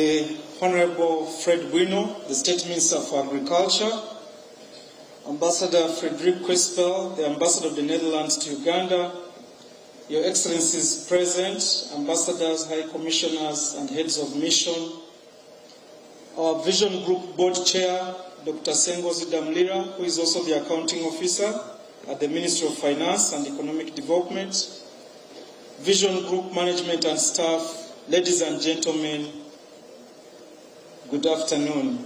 The Honorable Fred Bueno, the State Minister for Agriculture, Ambassador Frederick Quispel, the Ambassador of the Netherlands to Uganda, Your Excellencies present, Ambassadors, High Commissioners, and Heads of Mission, our Vision Group Board Chair, Dr. Sengozi Damlira, who is also the Accounting Officer at the Ministry of Finance and Economic Development, Vision Group Management and Staff, ladies and gentlemen, good afternoon.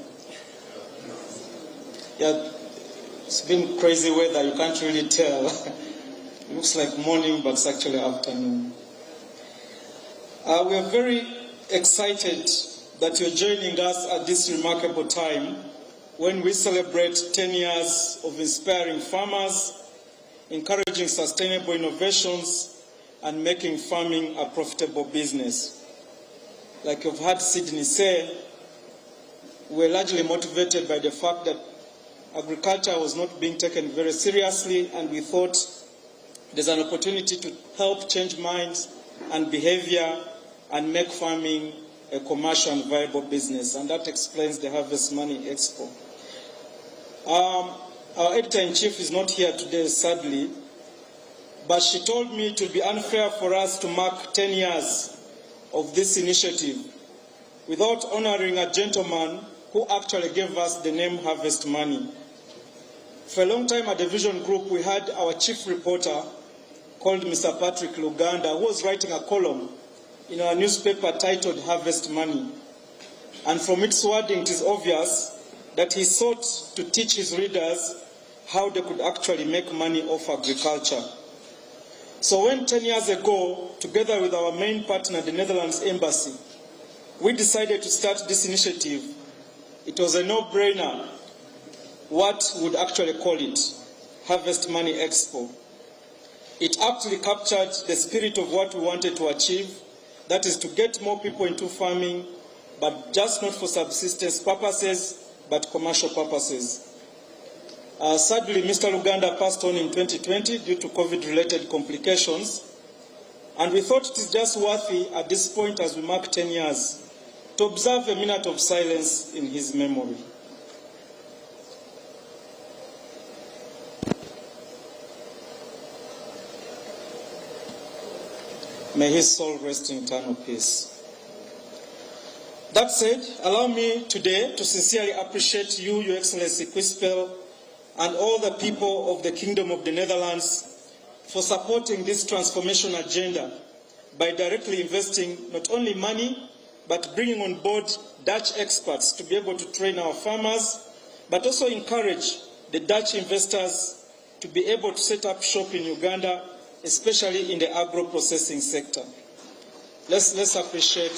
Yeah, it's been crazy weather, you can't really tell. It looks like morning, but it's actually afternoon. We are very excited that you're joining us at this remarkable time when we celebrate 10 years of inspiring farmers, encouraging sustainable innovations, and making farming a profitable business. Like you've heard Sydney say, we're largely motivated by the fact that agriculture was not being taken very seriously, and we thought there's an opportunity to help change minds and behavior and make farming a commercial and viable business, and that explains the Harvest Money Expo. Our editor-in-chief is not here today, sadly, but she told me it would be unfair for us to mark 10 years of this initiative without honoring a gentleman who actually gave us the name Harvest Money. For a long time at the Vision Group, we had our chief reporter called Mr. Patrick Luganda, who was writing a column in our newspaper titled Harvest Money. And from its wording, it is obvious that he sought to teach his readers how they could actually make money off agriculture. So when 10 years ago, together with our main partner, the Netherlands Embassy, we decided to start this initiative, it was a no-brainer what would actually call it, Harvest Money Expo. It aptly captured the spirit of what we wanted to achieve, that is to get more people into farming, but just not for subsistence purposes, but commercial purposes. Sadly, Mr. Luganda passed on in 2020 due to COVID-related complications, and we thought it is just worthy at this point, as we mark 10 years, to observe a minute of silence in his memory. May his soul rest in eternal peace. That said, allow me today to sincerely appreciate you, Your Excellency Quispel, and all the people of the Kingdom of the Netherlands for supporting this transformation agenda by directly investing not only money, but bringing on board Dutch experts to be able to train our farmers, but also encourage the Dutch investors to be able to set up shop in Uganda, especially in the agro-processing sector. Let's appreciate.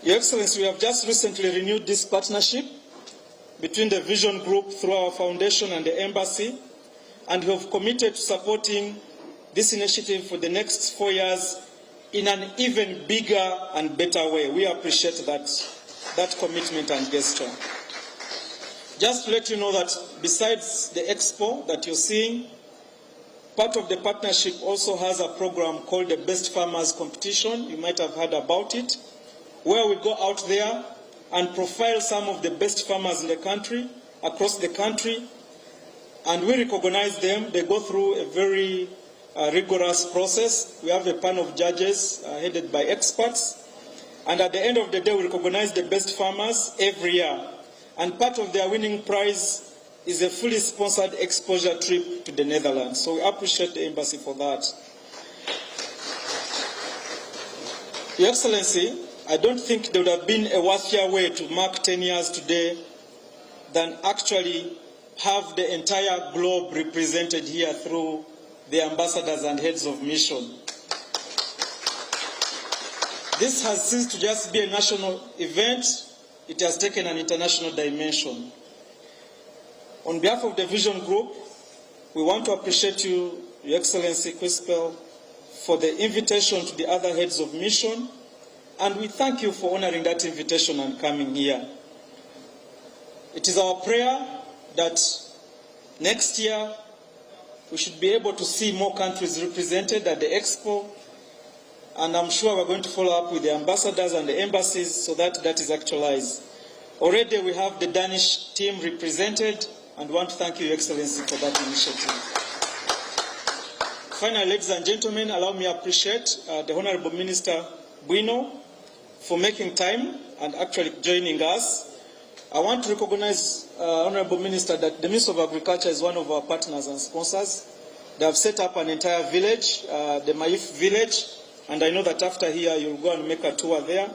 Your Excellency, we have just recently renewed this partnership between the Vision Group through our foundation and the Embassy, and we have committed to supporting this initiative for the next 4 years in an even bigger and better way. We appreciate that commitment and gesture. Just to let you know that besides the expo that you're seeing, part of the partnership also has a program called the Best Farmers Competition. You might have heard about it, where we go out there and profile some of the best farmers in the country, across the country, and we recognize them. They go through a very rigorous process. We have a panel of judges headed by experts, and at the end of the day, we recognize the best farmers every year. And part of their winning prize is a fully sponsored exposure trip to the Netherlands. So we appreciate the Embassy for that. Your Excellency, I don't think there would have been a worthier way to mark 10 years today than actually have the entire globe represented here through the ambassadors and heads of mission. This has ceased to just be a national event. It has taken an international dimension. On behalf of the Vision Group, we want to appreciate you, Your Excellency Quispel, for the invitation to the other heads of mission, and we thank you for honoring that invitation and coming here. It is our prayer that next year we should be able to see more countries represented at the Expo, and I'm sure we're going to follow up with the ambassadors and the embassies so that that is actualized. Already we have the Danish team represented, and want to thank you, Your Excellency, for that initiative. Finally, ladies and gentlemen, allow me to appreciate the Honorable Minister Bueno for making time and actually joining us. I want to recognize, Honorable Minister, that the Ministry of Agriculture is one of our partners and sponsors. They have set up an entire village, the Maif village, and I know that after here you'll go and make a tour there.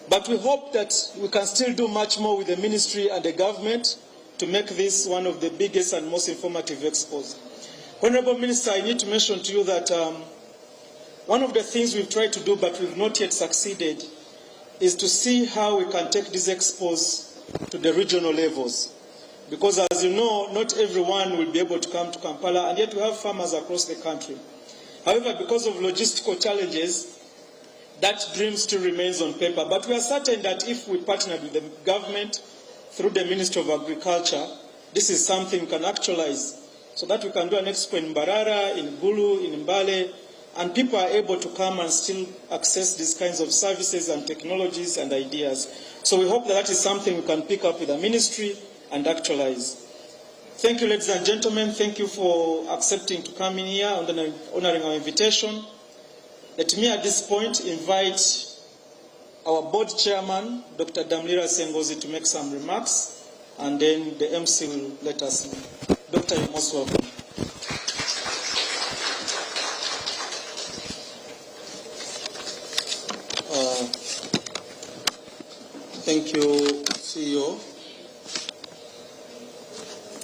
But we hope that we can still do much more with the ministry and the government to make this one of the biggest and most informative expos. Honorable Minister, I need to mention to you that one of the things we've tried to do but we've not yet succeeded is to see how we can take these expos to the regional levels. Because as you know, not everyone will be able to come to Kampala, and yet we have farmers across the country. However, because of logistical challenges, that dream still remains on paper. But we are certain that if we partner with the government through the Ministry of Agriculture, this is something we can actualize so that we can do an expo in Mbarara, in Gulu, in Mbale, and people are able to come and still access these kinds of services and technologies and ideas. So we hope that that is something we can pick up with the ministry and actualize. Thank you, ladies and gentlemen. Thank you for accepting to come in here and honoring our invitation. Let me at this point invite our board chairman, Dr. Damlira Sengozi, to make some remarks, and then the MC will let us know. Doctor, you're most welcome. Thank you, CEO.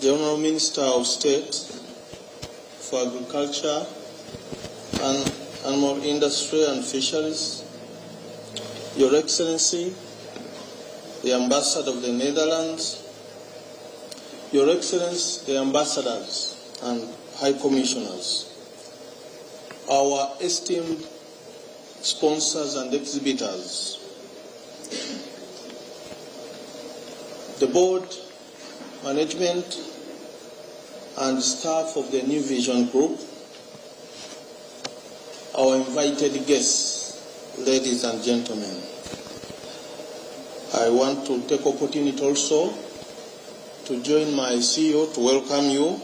The Honourable Minister of State for Agriculture and Animal Industry and Fisheries, Your Excellency, the Ambassador of the Netherlands, Your Excellency, the Ambassadors and High Commissioners, our esteemed sponsors and exhibitors, the board, management, and staff of the New Vision Group, our invited guests, ladies and gentlemen. I want to take opportunity also to join my CEO to welcome you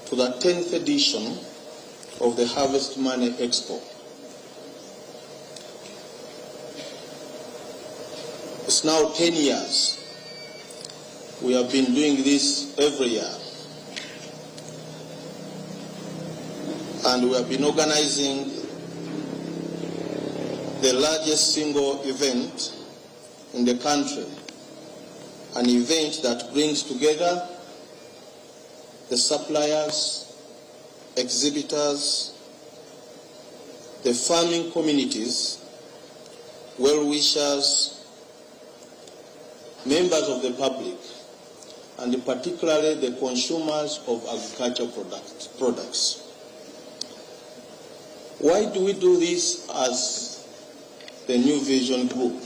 to the 10th edition of the Harvest Money Expo. It's now 10 years. We have been doing this every year. And we have been organizing the largest single event in the country, an event that brings together the suppliers, exhibitors, the farming communities, well-wishers, members of the public, and particularly the consumers of agricultural products. Why do we do this as the New Vision Group?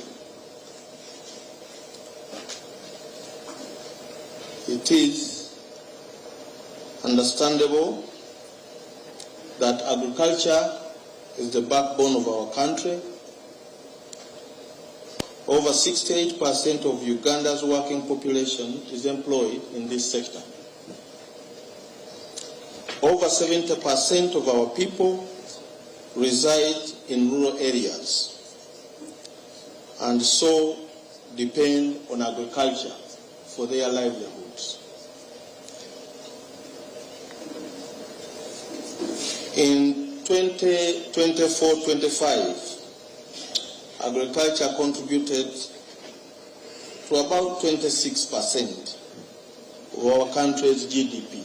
It is understandable that agriculture is the backbone of our country. Over 68% of Uganda's working population is employed in this sector. Over 70% of our people reside in rural areas and so depend on agriculture for their livelihoods. In 2024-25, agriculture contributed to about 26% of our country's GDP.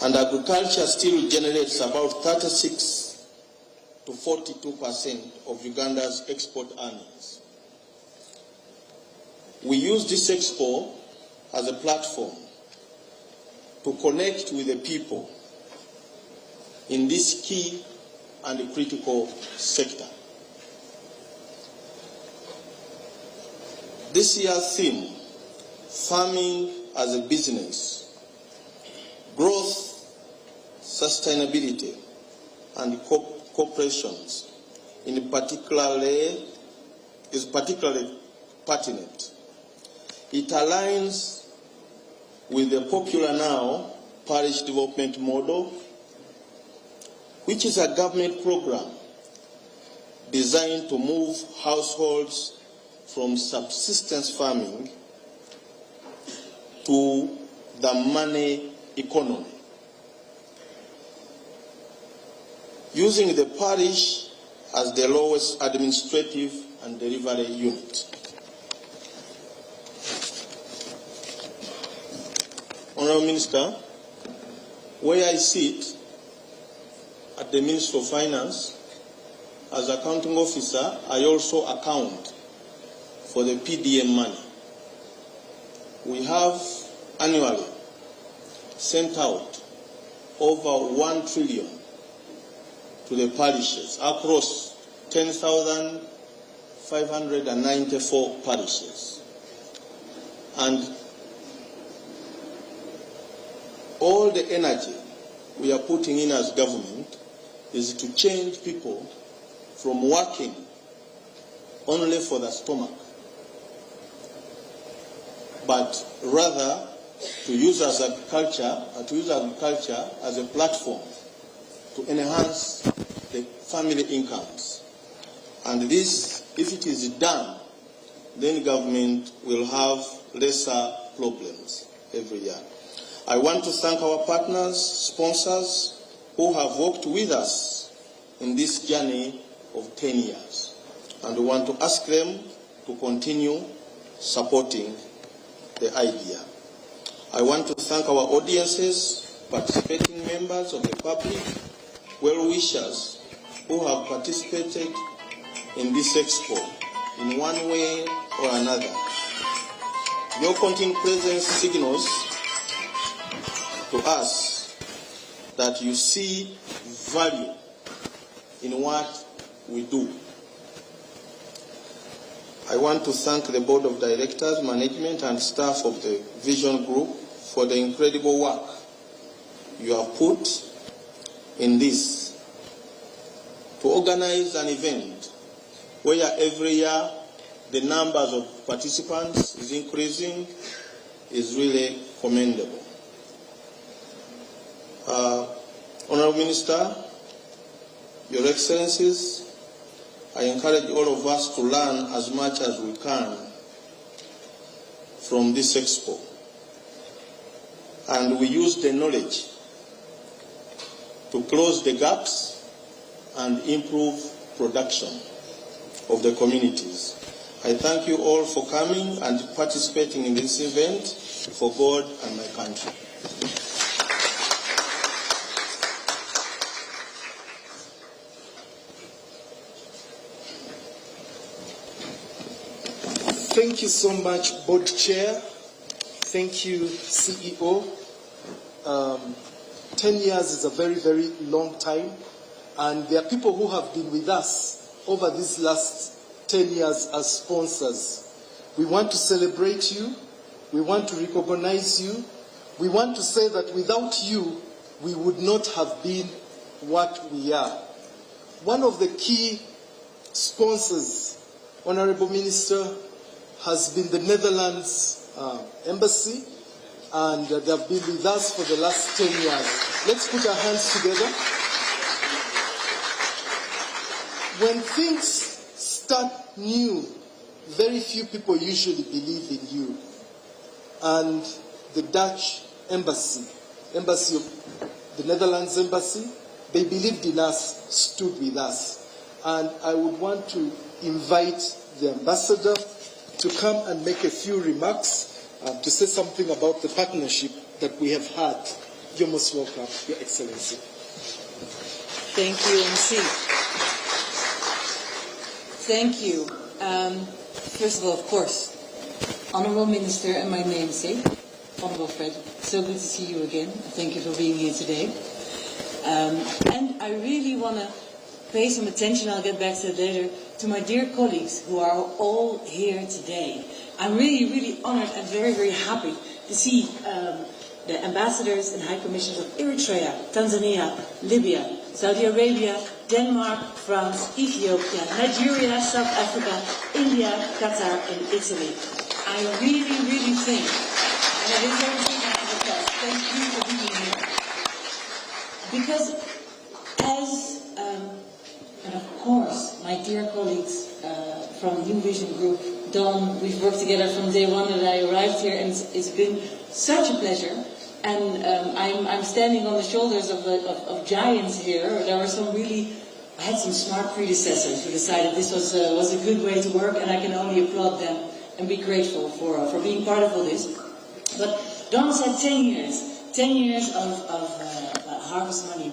And agriculture still generates about 36 to 42% of Uganda's export earnings. We use this expo as a platform to connect with the people in this key and critical sector. This year's theme, farming as a business, growth, sustainability and corporations is particularly pertinent. It aligns with the popular now parish development model, which is a government program designed to move households from subsistence farming to the money economy, using the parish as the lowest administrative and delivery unit. Honourable Minister, where I sit at the Ministry of Finance, as accounting officer, I also account for the PDM money. We have annually sent out over 1 trillion to the parishes across 10,594 parishes. And all the energy we are putting in as government is to change people from working only for the stomach, but rather to use agriculture as a platform to enhance the family incomes. And this, if it is done, then government will have lesser problems every year. I want to thank our partners, sponsors, who have worked with us in this journey of 10 years. And we want to ask them to continue supporting the idea. I want to thank our audiences, participating members of the public, well-wishers who have participated in this expo in one way or another. Your continued presence signals to us that you see value in what we do. I want to thank the Board of Directors, management and staff of the Vision Group for the incredible work you have put in this to organize an event where every year the numbers of participants is increasing is really commendable. Honourable Minister, Your Excellencies, I encourage all of us to learn as much as we can from this expo. And we use the knowledge to close the gaps and improve production of the communities. I thank you all for coming and participating in this event for God and my country. Thank you so much, Board Chair. Thank you, CEO. 10 years is a very, very long time. And there are people who have been with us over these last 10 years as sponsors. We want to celebrate you. We want to recognize you. We want to say that without you, we would not have been what we are. One of the key sponsors, Honorable Minister, has been the Netherlands Embassy, and they have been with us for the last 10 years. Let's put our hands together. When things start new, very few people usually believe in you. And the Dutch Embassy of the Netherlands Embassy, they believed in us, stood with us. And I would want to invite the ambassador to come and make a few remarks, to say something about the partnership that we have had. You're most welcome, Your Excellency. Thank you, MC. Thank you. First of all, of course, Honourable Minister and my namesake, Honourable Fred, so good to see you again. Thank you for being here today. And I really want to pay some attention, I'll get back to it later, to my dear colleagues who are all here today. I'm really, really honored and very, very happy to see the ambassadors and high commissioners of Eritrea, Tanzania, Libya, Saudi Arabia, Denmark, France, Ethiopia, Nigeria, South Africa, India, Qatar, and Italy. I really, really think, and it is very important to the thank you for being here. Because and of course, my dear colleagues from New Vision Group, Don, we've worked together from day one that I arrived here, and it's been such a pleasure. And I'm standing on the shoulders of giants here. There were I had some smart predecessors who decided this was a good way to work, and I can only applaud them and be grateful for being part of all this. But Don said 10 years of harvest money,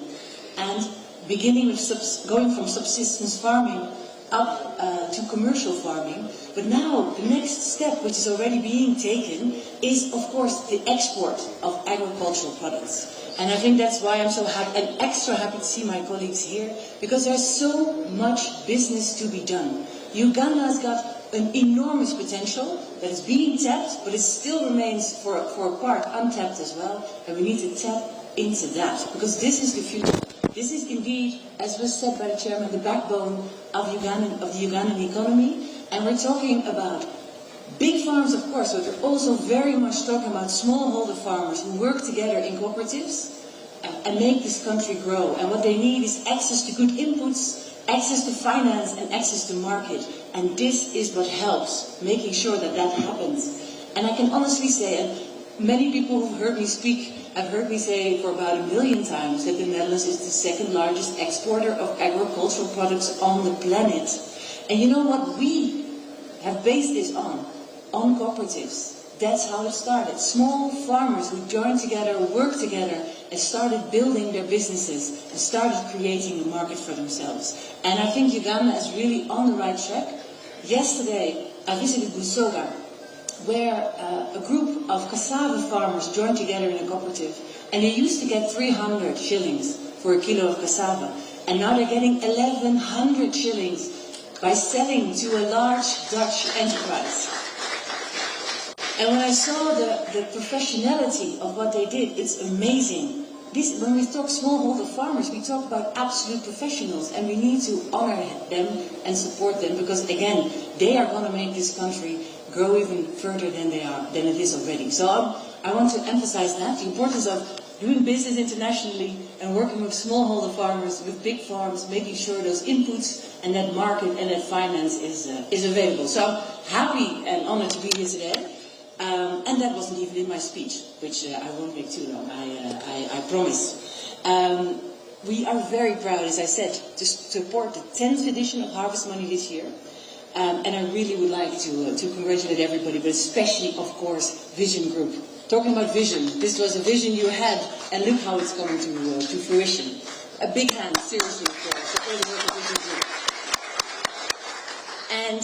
and beginning with going from subsistence farming up to commercial farming. But now the next step, which is already being taken, is of course the export of agricultural products. And I think that's why I'm so happy and extra happy to see my colleagues here, because there's so much business to be done. Uganda has got an enormous potential that is being tapped, but it still remains for a part untapped as well, and we need to tap into that, because this is the future. This is indeed, as was said by the chairman, the backbone of the Ugandan economy, and we're talking about big farms, of course, but we're also very much talking about smallholder farmers who work together in cooperatives and make this country grow. And what they need is access to good inputs, access to finance, and access to market. And this is what helps, making sure that that happens. And I can honestly say, and many people who've heard me speak have heard me say for about 1 million times that the Netherlands is the second largest exporter of agricultural products on the planet. And you know what? We have based this on cooperatives. That's how it started. Small farmers who joined together, worked together, and started building their businesses and started creating a market for themselves. And I think Uganda is really on the right track. Yesterday, I visited Busoga, where a group of cassava farmers joined together in a cooperative, and they used to get 300 shillings for a kilo of cassava, and now they're getting 1,100 shillings by selling to a large Dutch enterprise. And when I saw the professionality of what they did, it's amazing. When we talk smallholder farmers, we talk about absolute professionals, and we need to honor them and support them, because again, they are going to make this country grow even further than it is already. So I want to emphasize that, the importance of doing business internationally and working with smallholder farmers, with big farms, making sure those inputs and that market and that finance is available. So I'm happy and honored to be here today. And that wasn't even in my speech, which I won't make too long, I promise. We are very proud, as I said, to support the 10th edition of Harvest Money this year. And I really would like to congratulate everybody, but especially, of course, Vision Group. Talking about vision, this was a vision you had, and look how it's coming to fruition. A big hand, seriously, for the work of Vision Group. And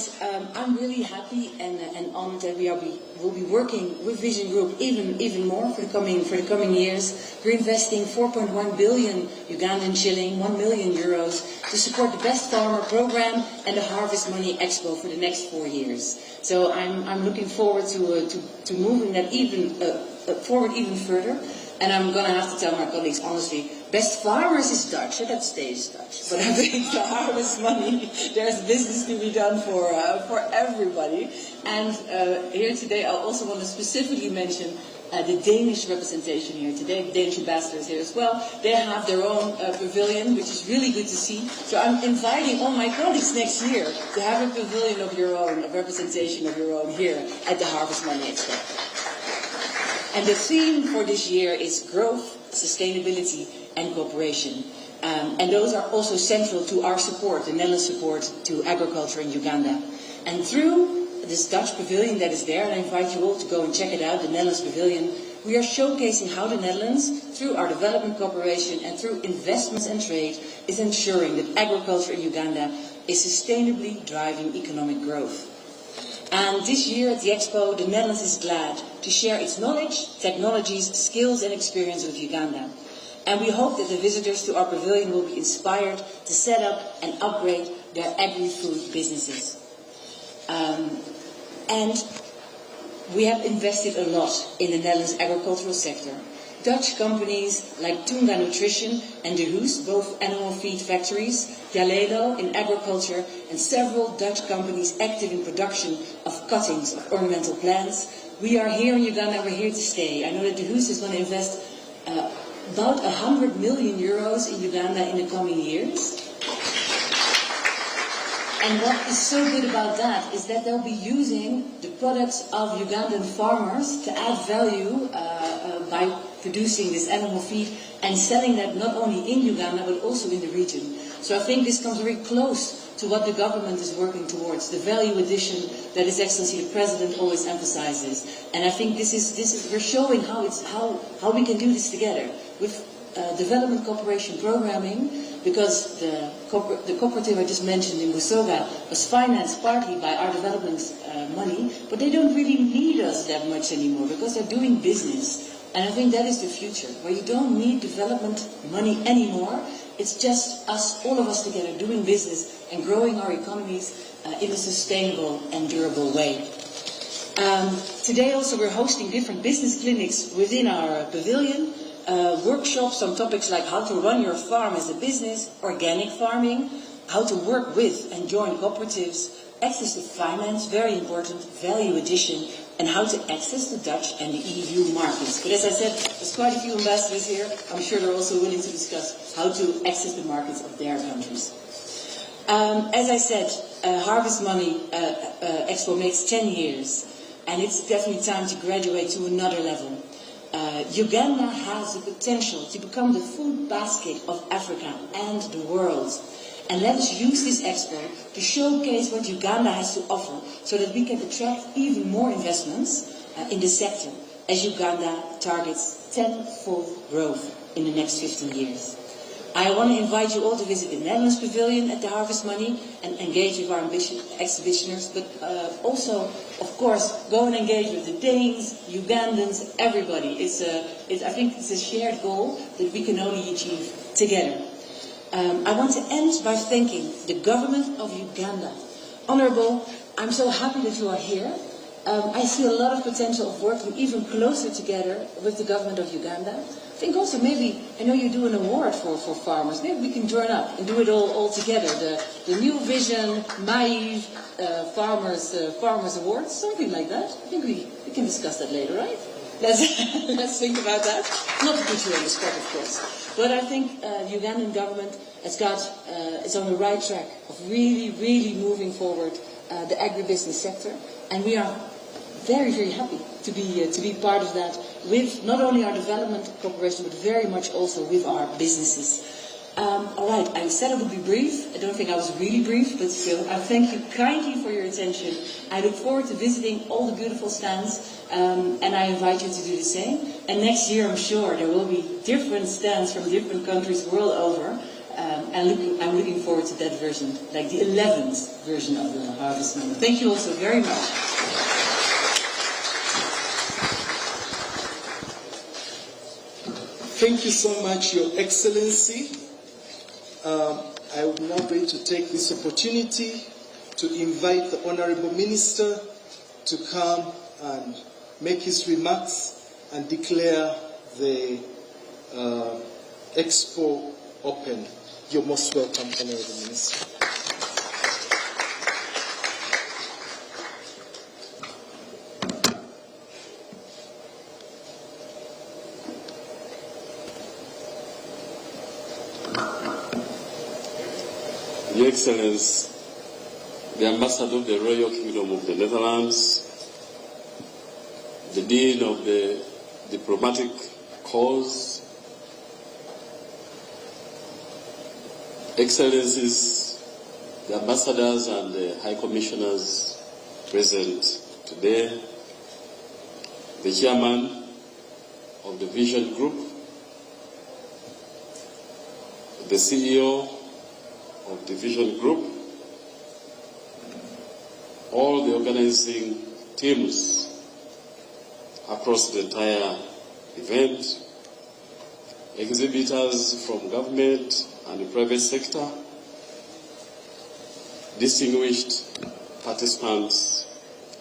I'm really happy and honored that we'll be working with Vision Group even more for the coming years. We're investing 4.1 billion Ugandan shilling, 1 million euros, to support the Best Farmer program and the Harvest Money EXPO for the next 4 years. So I'm looking forward to moving that forward even further. And I'm going to have to tell my colleagues honestly, Best Farmers is Dutch, that stays Dutch. But I think the Harvest Money, there's business to be done for everybody. And here today, I also want to specifically mention the Danish representation here today. The Danish ambassadors here as well. They have their own pavilion, which is really good to see. So I'm inviting all my colleagues next year to have a pavilion of your own, a representation of your own here at the Harvest Money Expo. And the theme for this year is growth, sustainability, and cooperation. And those are also central to our support, the Netherlands support to agriculture in Uganda. And through this Dutch pavilion that is there, and I invite you all to go and check it out, the Netherlands Pavilion, we are showcasing how the Netherlands, through our development cooperation and through investments and trade, is ensuring that agriculture in Uganda is sustainably driving economic growth. And this year at the Expo, the Netherlands is glad to share its knowledge, technologies, skills and experience with Uganda. And we hope that the visitors to our pavilion will be inspired to set up and upgrade their agri-food businesses. And we have invested a lot in the Netherlands agricultural sector. Dutch companies like Tunga Nutrition and De Hoes, both animal feed factories, Jalelo in agriculture, and several Dutch companies active in production of cuttings of ornamental plants. We are here in Uganda, we're here to stay. I know that De Hoes is going to invest about 100 million euros in Uganda in the coming years. And what is so good about that is that they'll be using the products of Ugandan farmers to add value by producing this animal feed and selling that not only in Uganda but also in the region. So I think this comes very close to what the government is working towards, the value addition that His Excellency the President always emphasizes. And I think this is we're showing how we can do this together with development cooperation programming, because the cooperative I just mentioned in Busoga was financed partly by our development money, but they don't really need us that much anymore because they're doing business. And I think that is the future, where you don't need development money anymore. It's just us, all of us together, doing business and growing our economies in a sustainable and durable way. Today also we're hosting different business clinics within our pavilion. Workshops on topics like how to run your farm as a business, organic farming, how to work with and join cooperatives, access to finance, very important, value addition, and how to access the Dutch and the EU markets. But as I said, there's quite a few ambassadors here. I'm sure they're also willing to discuss how to access the markets of their countries. As I said, Harvest Money Expo makes 10 years, and it's definitely time to graduate to another level. Uganda has the potential to become the food basket of Africa and the world. And let us use this expo to showcase what Uganda has to offer so that we can attract even more investments in the sector as Uganda targets tenfold growth in the next 15 years. I want to invite you all to visit the Netherlands Pavilion at the Harvest Money and engage with our exhibitioners, but also, of course, go and engage with the Danes, Ugandans, everybody. I think it's a shared goal that we can only achieve together. I want to end by thanking the government of Uganda. Honorable, I'm so happy that you are here. I see a lot of potential of working even closer together with the government of Uganda. I think also maybe, I know you do an award for farmers, maybe we can join up and do it all together. The New Vision, Naive Farmers Awards, something like that. I think we can discuss that later, right? Let's think about that. Not to put you on the spot, of course. But I think the Ugandan government is on the right track of really moving forward the agribusiness sector. And we are very, very happy to be part of that with not only our development cooperation, but very much also with our businesses. All right, I said I would be brief. I don't think I was really brief, but still, I thank you kindly for your attention. I look forward to visiting all the beautiful stands, and I invite you to do the same. And next year, I'm sure there will be different stands from different countries world over. And I'm looking forward to that version, like the 11th version of the Harvest Money. Thank you all so very much. Thank you so much, Your Excellency. I would now going to take this opportunity to invite the Honorable Minister to come and make his remarks and declare the Expo open. You're most welcome, Honorable Minister. Your Excellency, the Ambassador of the Royal Kingdom of the Netherlands, the Dean of the Diplomatic Corps, Excellencies, the Ambassadors and the High Commissioners present today, the Chairman of the Vision Group, the CEO of the Vision Group, all the organizing teams across the entire event, exhibitors from government and the private sector, distinguished participants,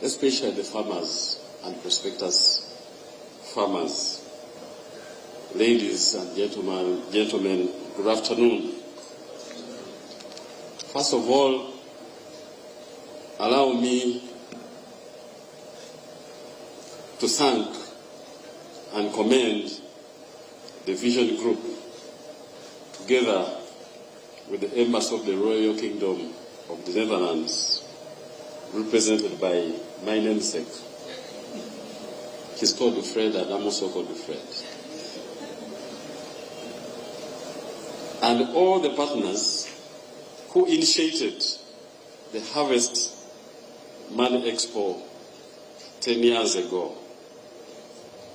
especially the farmers and prospectus farmers. ladies and gentlemen, good afternoon. First of all, allow me to thank and commend the Vision Group, together with the Embassy of the Royal Kingdom of the Netherlands, represented by my namesake. He's called Fred, and I'm also called Fred. And all the partners who initiated the Harvest Money EXPO 10 years ago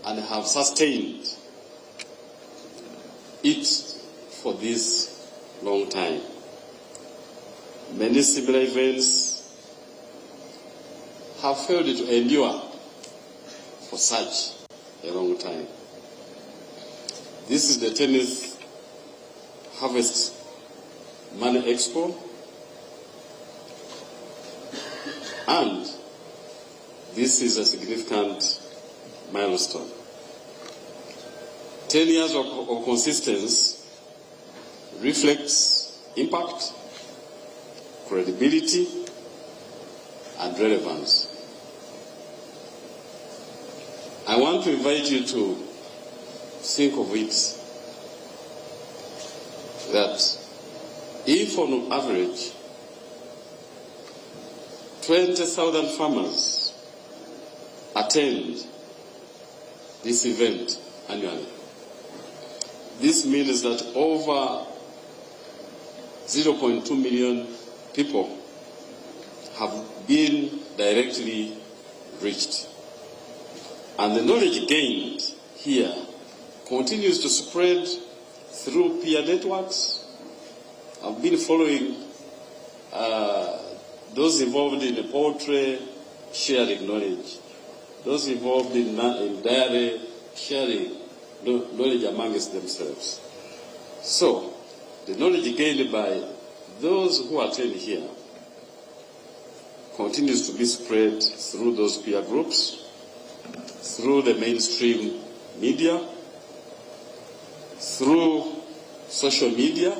and have sustained it for this long time. Many similar events have failed to endure for such a long time. This is the 10th Harvest Money EXPO, and this is a significant milestone. 10 years of consistency reflects impact, credibility, and relevance. I want to invite you to think of it that if on average 20,000 farmers attend this event annually, this means that over 0.2 million people have been directly reached. And the knowledge gained here continues to spread through peer networks. I've been following those involved in the poultry, sharing knowledge. Those involved in dairy, sharing knowledge amongst themselves. So, the knowledge gained by those who attend here continues to be spread through those peer groups, through the mainstream media, through social media,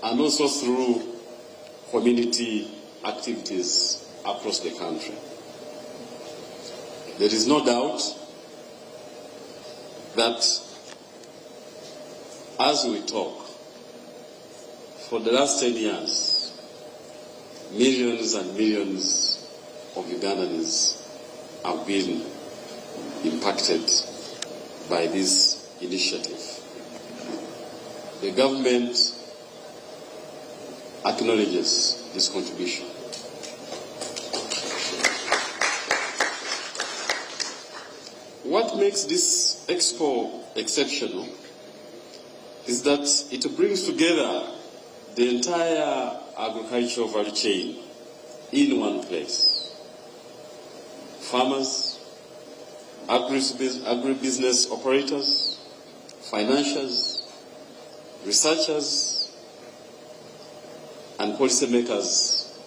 and also through community activities across the country. There is no doubt that as we talk, for the last 10 years, millions and millions of Ugandans have been impacted by this initiative. The government acknowledges this contribution. What makes this expo exceptional is that it brings together the entire agricultural value chain in one place. Farmers, agribusiness operators, financiers, researchers, and policymakers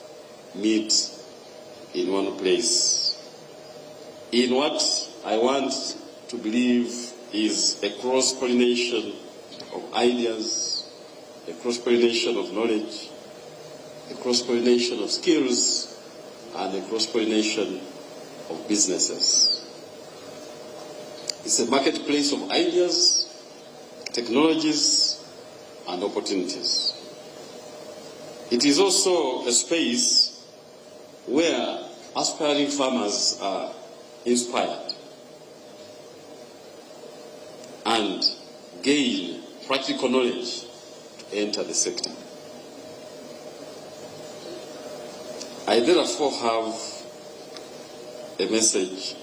meet in one place, in what I want to believe is a cross-pollination of ideas, a cross-pollination of knowledge, a cross-pollination of skills, and a cross-pollination of businesses. It's a marketplace of ideas, technologies, and opportunities. It is also a space where aspiring farmers are inspired and gain practical knowledge to enter the sector. I therefore have a message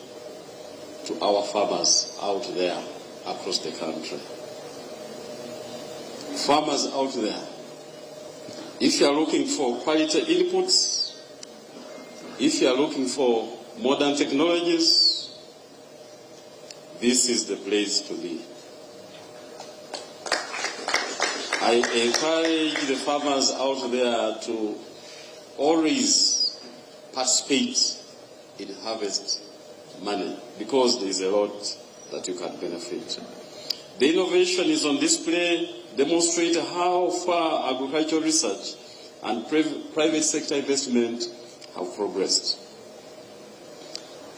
to our farmers out there across the country. Farmers out there, if you are looking for quality inputs, if you are looking for modern technologies, this is the place to be. I encourage the farmers out there to always participate in Harvest Money, because there is a lot that you can benefit. The innovation is on display, demonstrating how far agricultural research and private sector investment have progressed.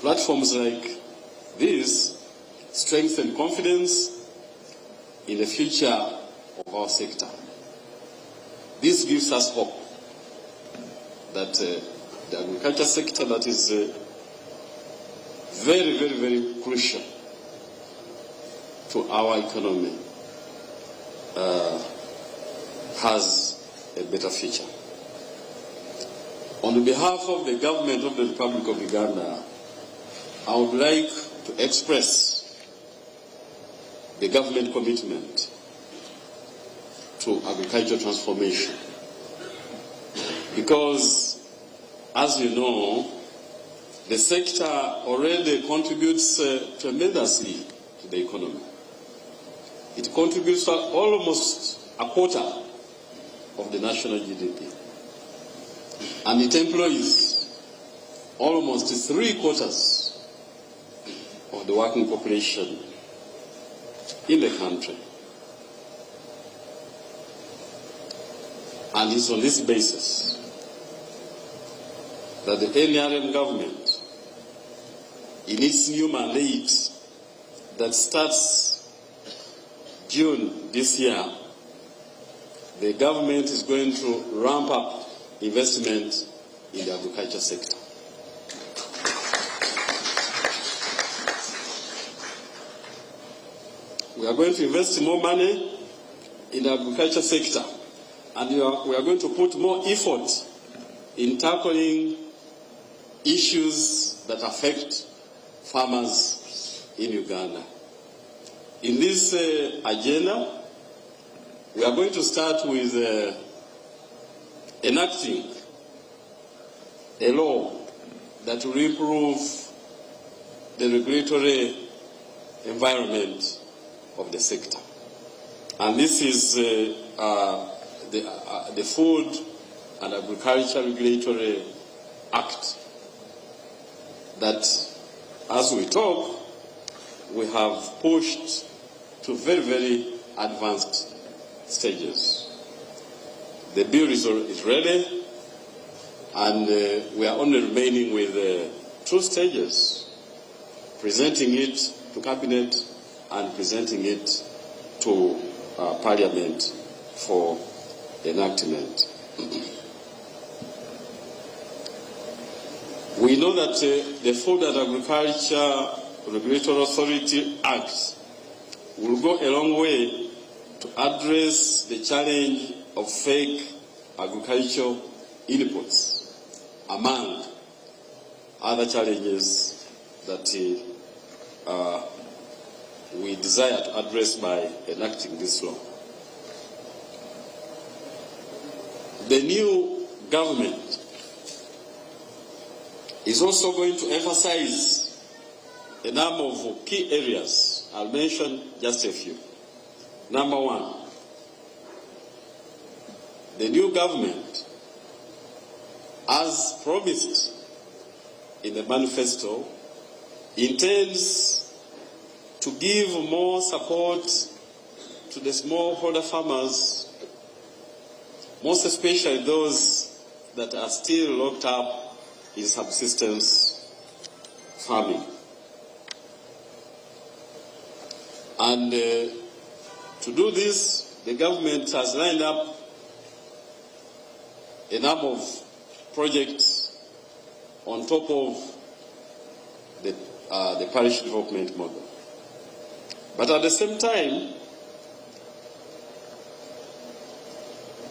Platforms like this strengthen confidence in the future of our sector. This gives us hope that the agriculture sector, that is very, very, very crucial to our economy, has a better future. On behalf of the government of the Republic of Uganda, I would like to express the government commitment to agricultural transformation. Because, as you know, the sector already contributes tremendously to the economy. It contributes to almost a quarter of the national GDP. And it employs almost 3/4 of the working population in the country. And it's on this basis that the NRM government, in its new mandate that starts June this year, the government is going to ramp up investment in the agriculture sector. We are going to invest more money in the agriculture sector, and we are going to put more effort in tackling issues that affect farmers in Uganda. In this agenda, we are going to start with enacting a law that will improve the regulatory environment of the sector. And this is the Food and Agriculture Regulatory Act that, as we talk, we have pushed to very, very advanced stages. The bill is ready, and we are only remaining with 2 stages, presenting it to Cabinet and presenting it to Parliament for enactment. We know that the Food and Agriculture Regulatory Authority Act will go a long way to address the challenge of fake agricultural inputs, among other challenges that we desire to address by enacting this law. The new government is also going to emphasize a number of key areas. I'll mention just a few. Number 1, the new government, as promised in the manifesto, intends to give more support to the smallholder farmers, most especially those that are still locked up in subsistence farming. And to do this, the government has lined up a number of projects on top of the parish development model. But at the same time,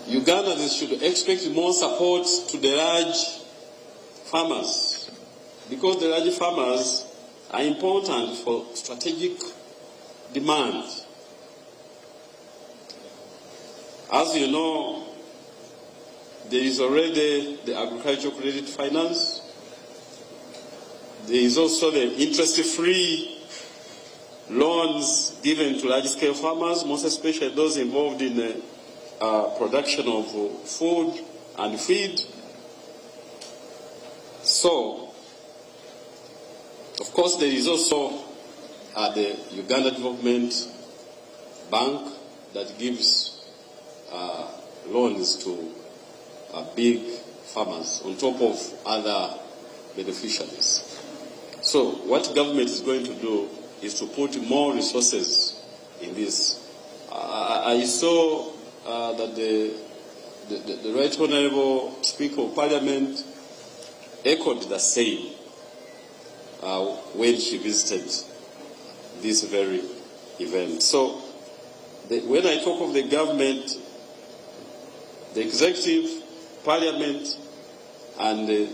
Ugandans should expect more support to the large farmers, because the large farmers are important for strategic demand. As you know, there is already the agricultural credit finance. There is also the interest-free loans given to large-scale farmers, most especially those involved in the production of food and feed. So, of course, there is also the Uganda Development bank that gives loans to big farmers on top of other beneficiaries. So what government is going to do is to put more resources in this. I saw that the Right Honourable Speaker of Parliament echoed the same when she visited this very event. So when I talk of the government, the executive, Parliament, and the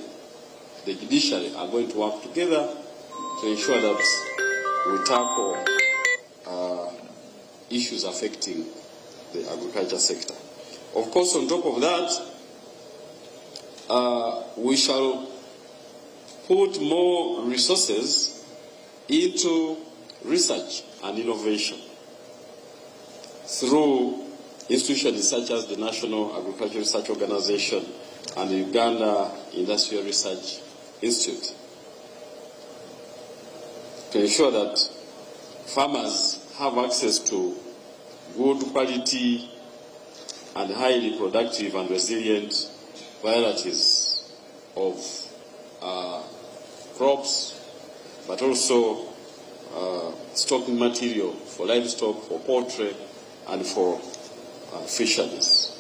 judiciary are going to work together to ensure that we tackle issues affecting the agriculture sector. Of course, on top of that, we shall put more resources into research and innovation through institutions such as the National Agricultural Research Organization and the Uganda Industrial Research Institute, to ensure that farmers have access to good quality and highly productive and resilient varieties of crops, but also stocking material for livestock, for poultry, and for fisheries.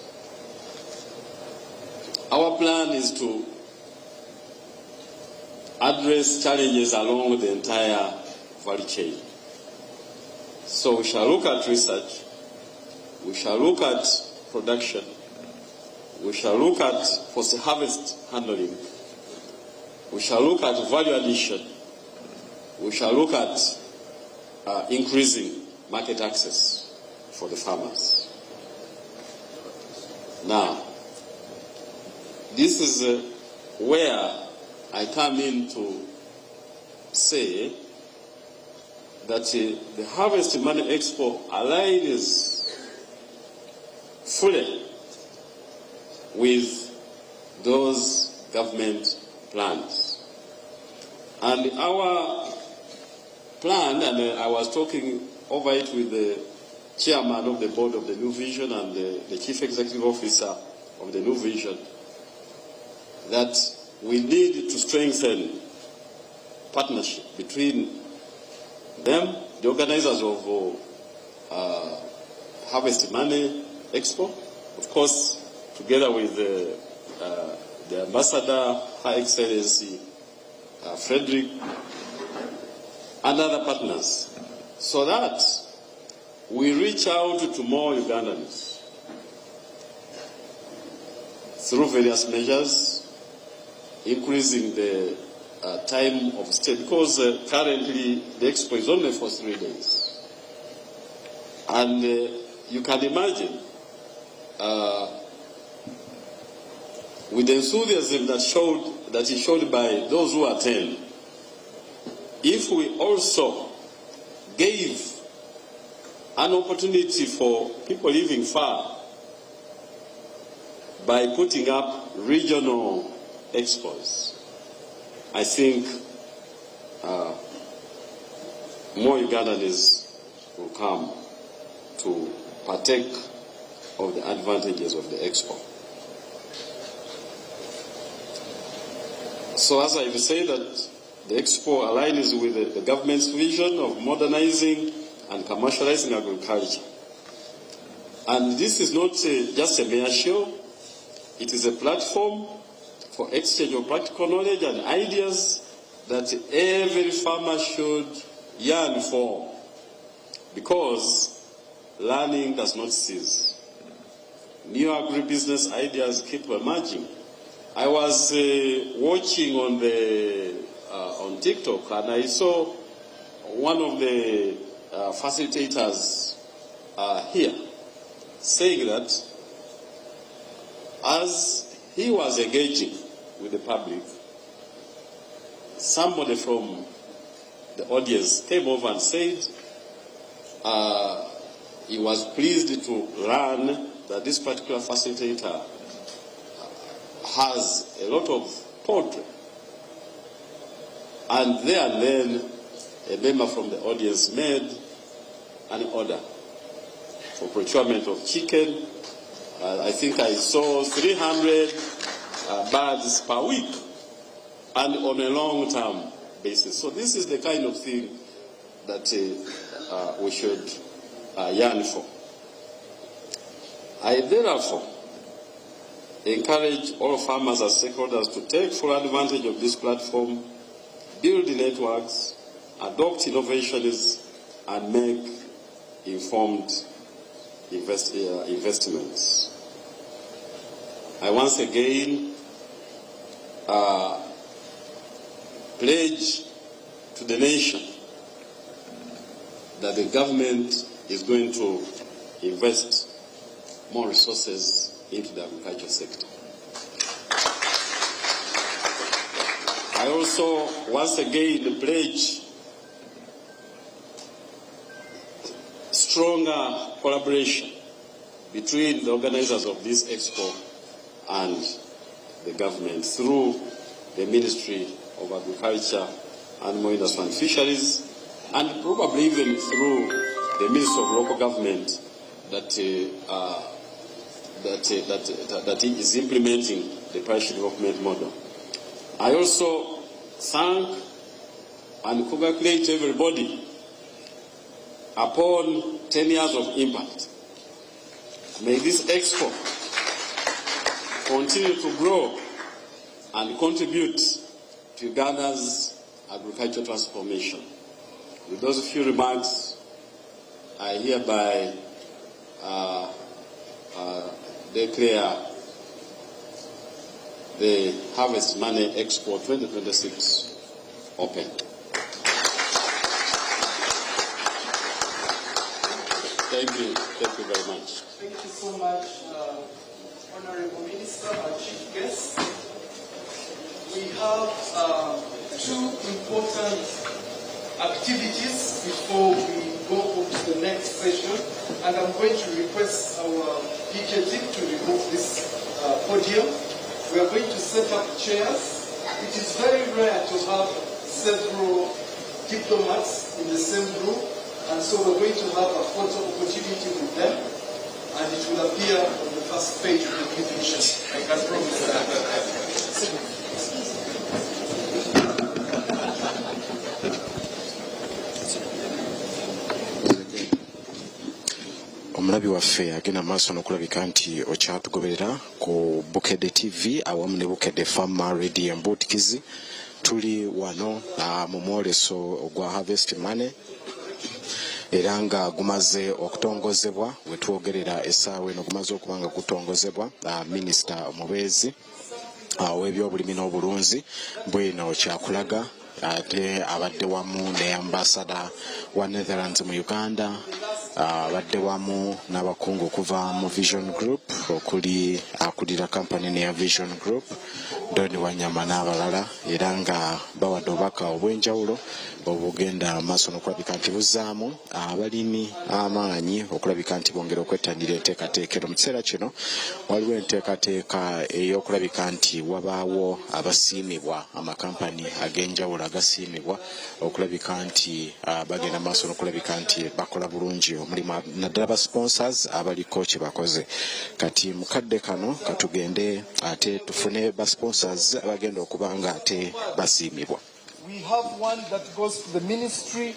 Our plan is to address challenges along the entire value chain. So we shall look at research, we shall look at production, we shall look at post-harvest handling, we shall look at value addition, we shall look at increasing market access for the farmers. Now, this is where I come in to say that the Harvest Money Expo aligns fully with those government plans. And our plan, and I was talking over it with the chairman of the board of the New Vision and the chief executive officer of the New Vision, that we need to strengthen partnership between them, the organizers of Harvest Money Expo, of course, together with the Ambassador, Her Excellency Frederick, and other partners, so that we reach out to more Ugandans through various measures, increasing the time of stay, because currently the expo is only for 3 days. And you can imagine, with the enthusiasm that is showed by those who attend, if we also gave an opportunity for people living far by putting up regional expos, I think more Ugandans will come to partake of the advantages of the expo. So as I've said, that the expo aligns with the government's vision of modernizing and commercializing agriculture. And this is not just a mere show, it is a platform for exchange of practical knowledge and ideas that every farmer should yearn for, because learning does not cease. New agribusiness ideas keep emerging. I was watching on TikTok, and I saw one of the facilitators here saying that as he was engaging with the public, somebody from the audience came over and said he was pleased to learn that this particular facilitator has a lot of poetry. And there and then a member from the audience made an order for procurement of chicken. I think I saw 300 birds per week, and on a long-term basis. So this is the kind of thing that we should yearn for. I therefore encourage all farmers as stakeholders to take full advantage of this platform, build networks, adopt innovations, and make informed investments. I once again pledge to the nation that the government is going to invest more resources into the agriculture sector. I also once again pledge stronger collaboration between the organizers of this expo and the government through the Ministry of Agriculture, Animal Industry and Fisheries, and probably even through the Ministry of Local Government that is implementing the parish development model. I also thank and congratulate everybody upon 10 years of impact. May this expo continue to grow and contribute to Ughanda's agricultural transformation. With those few remarks, I hereby declare the Harvest Money Expo 2026 open. Thank you very much. Thank you so much, Honorable Minister, our chief guest. We have two important activities before we go on to the next session, and I'm going to request our PK team to remove this podium. We are going to set up chairs. It is very rare to have several diplomats in the same room, and so we're going to have a photo opportunity with them, and it will appear on the first page of the invitation. I can promise that. Omulabi waffe agenda maaso n'okulabika nti okyatugoberera ku Bukedde TV awamu ne Bukedde Farmer Radio Mbootikizi. Tuli wano mu mwoleso ogwa Harvest Money era nga gumaze okutongozebwa wetwogerera essaawa eno gumaze okuba nga gutongozebwa Minisita omubeezi w'ebyobulimi n'obulunzi bwino kyakulaga ate abadde wamu ne ambassador wa Netherlands mu Uganda, abadde wamu n'abakungu okuva mu Vision Group okuli akulira kampani ne ya Vision Group Doni Wanyama n'abalala, era nga bawadde obubaka obw'enjawulo obugenda maaso n'okulabika nti buzzaamu abalimi amaanyi okulabika nti bongera okwettanira enteekateekero. Mu kiseera kino waliwo enteekateeka ey'okulabika nti wabaawo abasiimibwa, amakampani ag'enjawulo agasiimibwa okulabika nti bagenda maaso n'okulabika nti bakola bulungi omulimu, naddala ba sponsors abaliko kye bakoze. Kati mukadde kano katugende ate tufune ba sponsors abagenda okuba nga ate basiimibwa. We have one that goes to the Ministry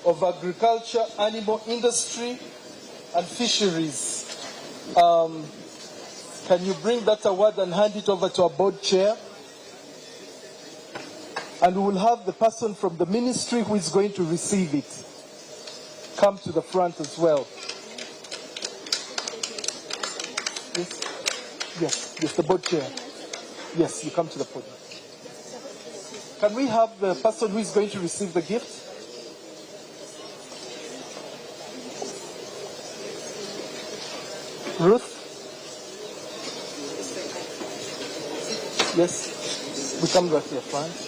of Agriculture, Animal Industry and Fisheries. Can you bring that award and hand it over to our board chair? And we will have the person from the ministry who is going to receive it come to the front as well. Yes, the board chair. Yes, you come to the podium. Can we have the person who is going to receive the gift? Ruth? Yes, we come right here, front.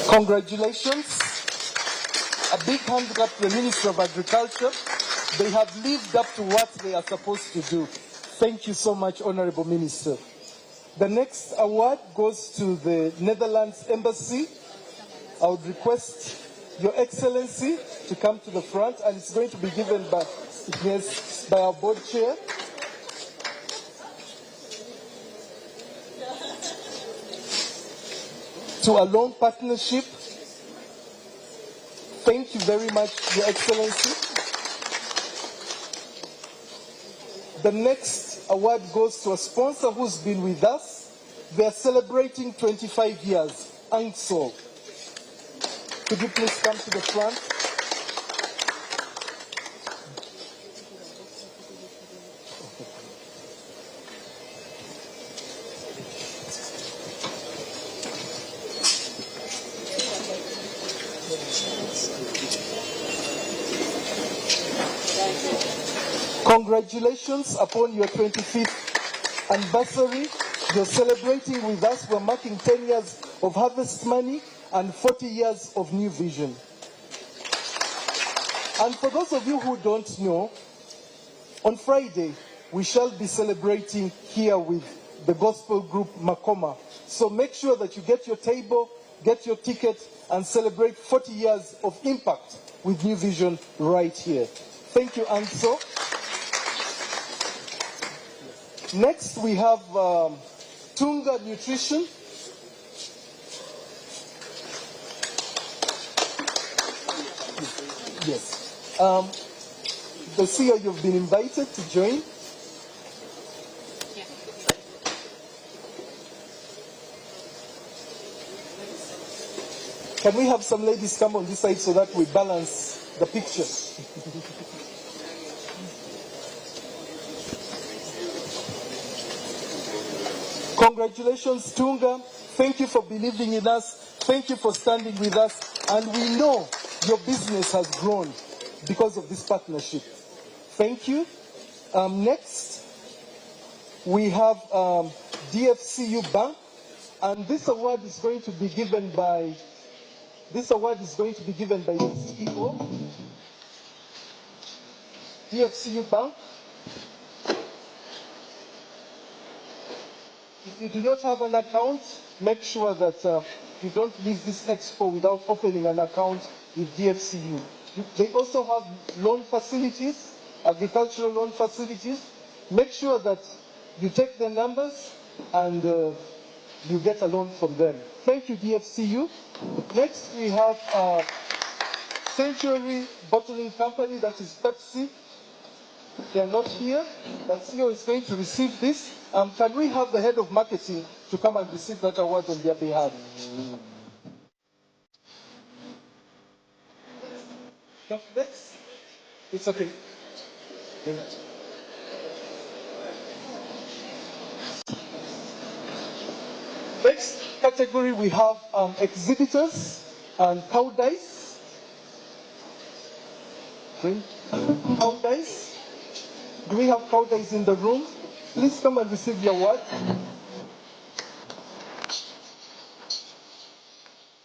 Congratulations. A big hand clap to the Minister of Agriculture. They have lived up to what they are supposed to do. Thank you so much, Honorable Minister. The next award goes to the Netherlands Embassy. I would request Your Excellency to come to the front, and it's going to be given by our board chair. To a loan partnership. Thank you very much, Your Excellency. The next award goes to a sponsor who's been with us. They are celebrating 25 years, ANGSO. Could you please come to the front? Congratulations upon your 25th anniversary. You're celebrating with us. We're marking 10 years of Harvest Money and 40 years of New Vision. And for those of you who don't know, on Friday, we shall be celebrating here with the gospel group Makoma. So make sure that you get your table, get your ticket, and celebrate 40 years of impact with New Vision right here. Thank you, Anso. Next, we have Tunga Nutrition. Yes. The CEO, you've been invited to join. Can we have some ladies come on this side so that we balance the picture? Congratulations, Tunga. Thank you for believing in us. Thank you for standing with us. And we know your business has grown because of this partnership. Thank you. Next, we have DFCU Bank. And this award is going to be given by the CEO. DFCU Bank. If you do not have an account, make sure that you don't leave this expo without opening an account with DFCU. They also have loan facilities, agricultural loan facilities. Make sure that you take the numbers and you get a loan from them. Thank you, DFCU. Next, we have Century Bottling Company, that is Pepsi. They are not here. The CEO is going to receive this. Can we have the head of marketing to come and receive that award on their behalf? Next. It's okay. Next category, we have exhibitors and cow dice. Cow dice. Do we have cow dice in the room? Please come and receive your award.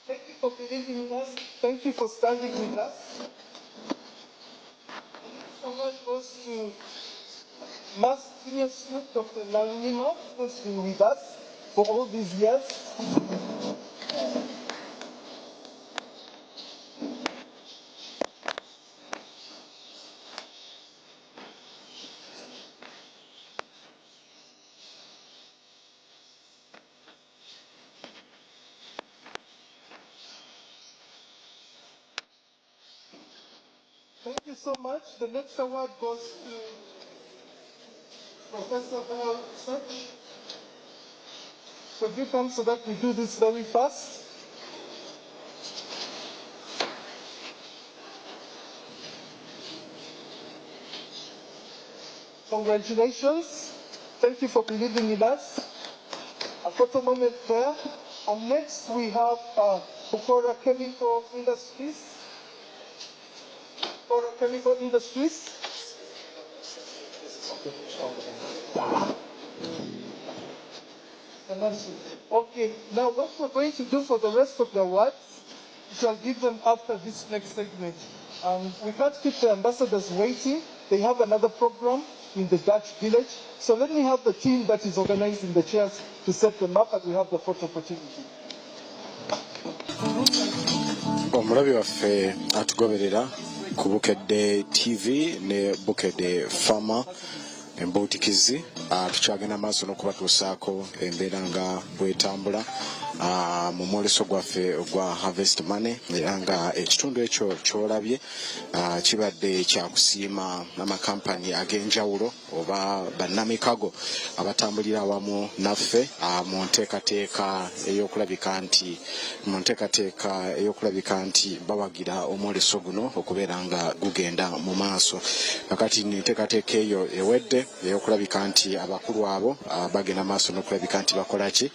Thank you for believing in us. Thank you for standing with us. This award goes to Master Senior Student Dr. Langino, who's been with us for all these years. Thank you so much. The next award goes to Professor Bell Search. Could you come so that we do this very fast? Congratulations. Thank you for believing in us. A photo moment there. And next we have Bukora Chemical Industries. Bukora Chemical Industries. Okay, now what we're going to do for the rest of the awards, we shall give them after this next segment. We can't keep the ambassadors waiting. they have another program in the Dutch village. So let me have the team that is organizing the chairs to set them up, and we have the photo opportunity. Omulabi waffe atugoberera ku Bukedde TV ne Bukedde Farmer embootikizi tukyagenda maaso n'okubatuusaako embeera nga bwetambula mu mwoleso gwaffe ogwa Harvest Money, era nga ekitundu ekyo kyolabye kibadde kyakusiima amakampani ag'enjawulo oba bannamikago abatambulira awamu naffe mu nteekateeka ey'okulabika nti bawagira omwoleso guno okubeera nga gugenda mu maaso. Kakati enteekateeka eyo ewedde ey'okulabika nti abakulu abo bagenda maaso n'okulabika nti bakola ki,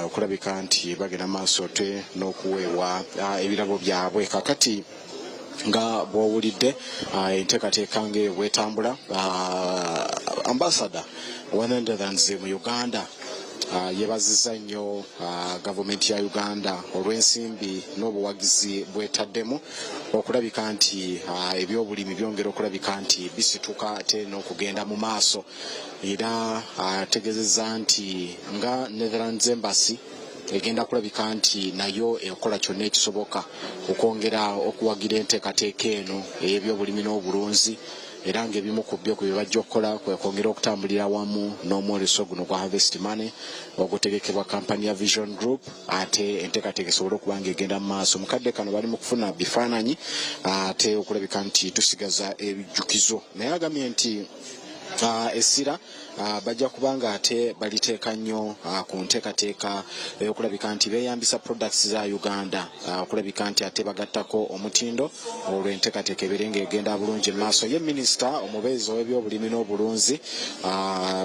okulabika nti bagenda maaso te n'okuweebwa ebirabo byabwe. Kakati nga bw'owulidde enteekateeka ng'ebwetambula, ambassador wa Netherlands mu Uganda yeebazizza nnyo gavumenti ya Uganda olw'ensimbi n'obuwagizi bwetaddemu okulabika nti ebyobulimi byongera okulabika nti bisituka ate n'okugenda mu maaso. Era ategeezezza nti nga Netherlands Embassy egenda kulabika nti nayo ekola kyonna ekisoboka okwongera okuwagira enteekateeka eno ey'ebyobulimi n'obulunzi, era ng'ebimu ku byo bye bajja okukola kwe kwongera okutambulira wamu n'omwoleso guno gwa Harvest Money ogutegekebwa kampani ya Vision Group, ate enteekateeka esobole okuba ng'egenda mu maaso. Mukadde kano bali mu kufuna bifaananyi ate okulabika nti tusigaza ebijjukizo, naye agambye nti essira bajja kubanga ate baliteeka nnyo ku nteekateeka ey'okulabika nti beeyambisa products za Uganda, okulabika nti ate bagattako omutindo olwo enteekateeka ebeere ng'egenda bulungi mu maaso. Ye minisita omubeezi w'ebyobulimi n'obulunzi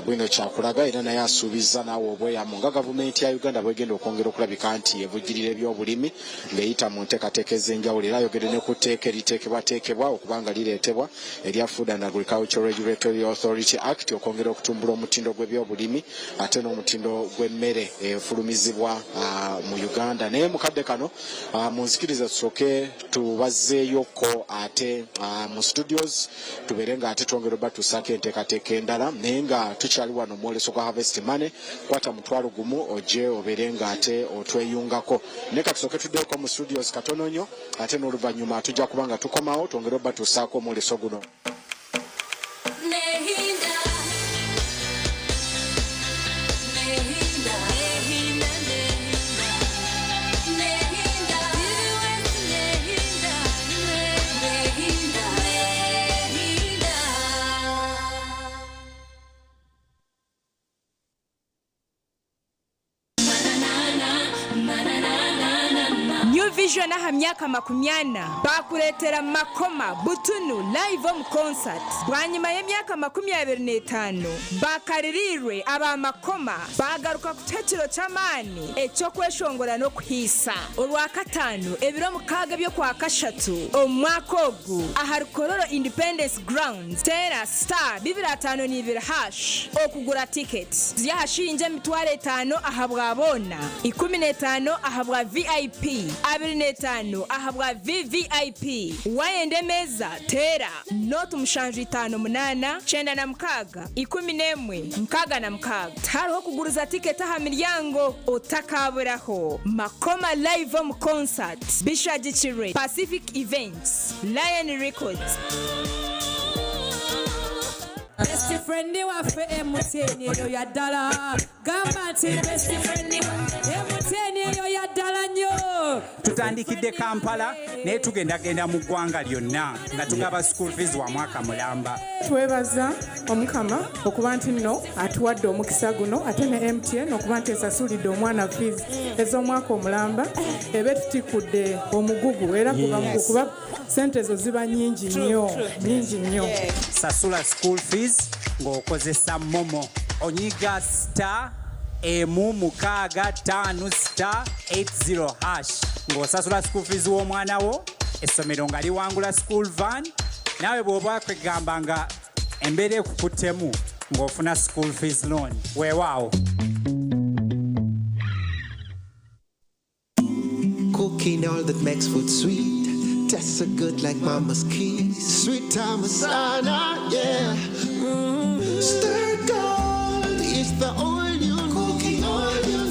bwino kyakulaga, era naye asuubizza naawe obweyamo nga gavumenti ya Uganda bwegenda okwongera okulabika nti evujjirira ebyobulimi ng'eyita mu nteekateeka ez'enjawulo, era ayogere ne ku tteeka eriteekebwateekebwa okubanga lireetebwa erya Food and Agricultural Regulatory Authority Act okwongera okutumbula omutindo gw'ebyobulimi ate n'omutindo gw'emmere efulumizibwa mu Uganda. Naye mukadde kano munzikiriza tusooke tubazzeeyoko ate mu studios tubeere nga ate twongera obatuusaako enteekateeka endala, naye nga tukyali wano omwoleso gwa Harvest Money. Kwata mutwalo gumu ojje obeere nga ate otweyungako. Naye katusooke tuddeko mu studios katono nnyo, ate n'oluvannyuma tujja kuba nga tukomawo twongere obatuusaako omwoleso guno. Vision aha myaka 40 bakuletera makoma butunu live on concert. Bwanyuma y'emyaka 25 bakaririrwe aba makoma bagaruka ku kyekiro ky'amaani ekyokweshongora n'okuhiisa olwakataano ebiro 6 byo kwa kashatu omwaka ogu aha Kololo Independence Grounds. Tera star 252# okugura tickets ziyahashinje emitwalo 5 ahabwa abona 15 ahabwa VIP 25 ahabwa VVIP. Wayende meza tera notu mushanju 58 96 11 tariho kuguruza tiketi aha miryango otakaburaho. Makoma live on concert bishagikire Pacific Events, Lion Records. Best friend waffe emuteni eyo yaddala gamba nti best friend emuteni eyo yaddala nnyo. Tutandikidde Kampala naye tugendagenda mu ggwanga lyonna nga tugaba school fees wa mwaka mulamba. Twebaza Omukama okuba nti nno atuwadde omukisa guno ate ne MTN okuba nti esasulidde omwana fees ez'omwaka omulamba. Ebe tutikudde omugugu era kuba sente ezo ziba nyingi nnyo. Sasula school fees ng'okozesa Momo. Onyiga star *655*80# ng'osasula school fees w'omwana wo, essomero nga liwangula school van. Naawe bw'oba kwegamba nga embeera ekukuttemu ng'ofuna school fees loan. Weewaawo. Cooking all that makes food sweet. Tastes so good like mama's keys. Sweet time masana, yeah. Stir gold is the oil you need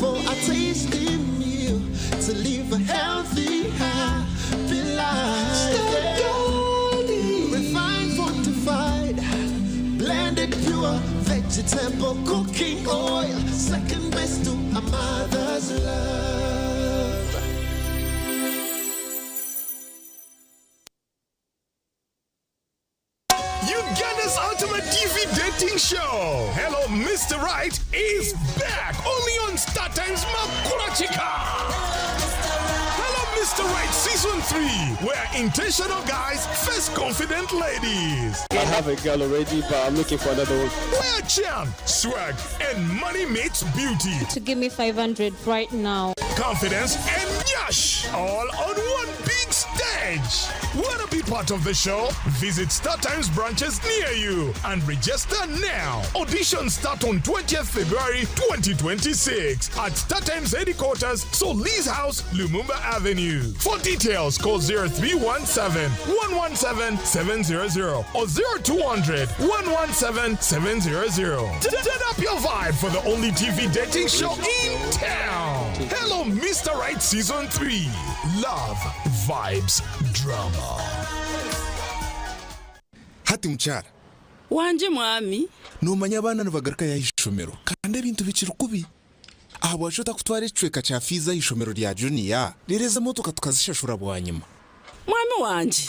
for a tasty meal to live a healthy, happy life. Stir gold, refined, fortified, blended pure vegetable cooking oil, second best to a mother's love. Uganda's ultimate TV dating show, Hello Mr. Right, is back only on Star Times Makulachika. Hello Mr. Right Season 3, where intentional guys face confident ladies. I have a girl already, but I'm looking for another one. Where charm, swag, and money meets beauty. To give me 500 right now. Confidence and nyash, all on one big stage. Wanna be part of the show? Visit StarTimes branches near you and register now. Auditions start on 20th February 2026 at StarTimes headquarters, Solis House, Lumumba Avenue. For details, call 0317-117-700 or 0200-117-700. Turn up your vibe for the only TV dating show in town. Hello, Mr. Right Season 3. Love, vibes, drama. Hati mchara wanje mwami numanya abana nibagaruka ya ishomero kandi ebintu bikiri kubi abo ashota kutwara icweka cha fiza ishomero rya junior rireze motoka tukazishashura bwanyuma mwami wanje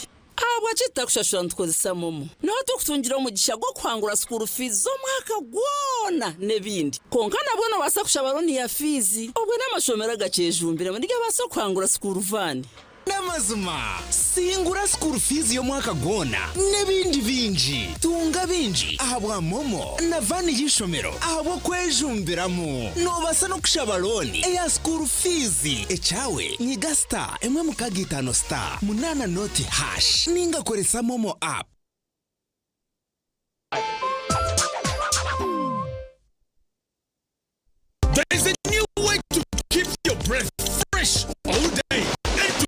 abo acita kushashura ntukozesa momo no tukutungira umugisha gwo kwangura school fees zo mwaka gwona nebindi konkana bwono basa kushabaroni ya fizi obwe n'amashomero gacejumbire muri basa kwangura school van Namazuma singura school fees yo mwaka gona nebindi binji tunga binji ahabwa momo na vani yishomero ahabo kwejumbiramo no basa no kushabaloni eya school fees echawe nyiga star emwe mukagitano star munana noti hash ninga koresa momo app. There is a new way to keep your breath fresh all day.